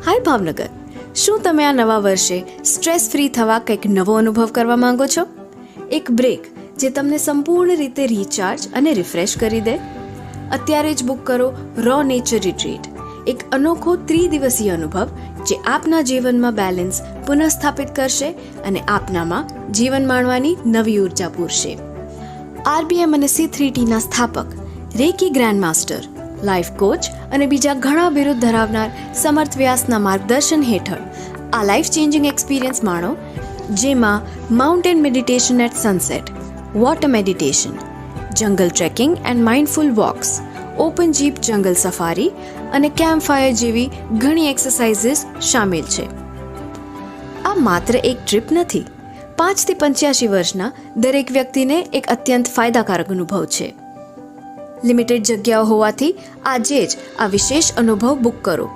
હાય ભાવનગર, શું તમે આ નવા વર્ષે સ્ટ્રેસ ફ્રી થવા કંઈક નવો અનુભવ કરવા માંગો છો? એક બ્રેક જે તમને સંપૂર્ણ રીતે રિચાર્જ અને રિફ્રેશ કરી દે? અત્યારે જ બુક કરો રો નેચર રિટ્રીટ, એક અનોખો ત્રિદિવસીય અનુભવ જે આપના જીવનમાં બેલેન્સ પુનઃસ્થાપિત કરશે અને આપનામાં જીવન માણવાની નવી ઉર્જા પૂરશે. RBM અને C3Tના સ્થાપક, recce grand master, life coach અને બીજા ઘણા બિરુદ ધરાવનાર સમર્થ વ્યાસના માર્ગદર્શન હેઠળ આ લાઈફ ચેન્જિંગ એક્સપિરિયન્સ માણો, જેમાં mountain meditation at sunset, water meditation, jungle trekking and mindful walks, open jeep jungle safari અને કેમ્પ ફાયર જેવી ઘણી એક્સરસાઇઝીસ સામેલ છે. આ માત્ર એક ટ્રીપ નથી, 5 થી 85 વર્ષના દરેક વ્યક્તિને એક અત્યંત ફાયદાકારક અનુભવ છે. લિમિટેડ જગ્યાઓ હોવાથી આજે જ આ વિશેષ અનુભવ બુક કરો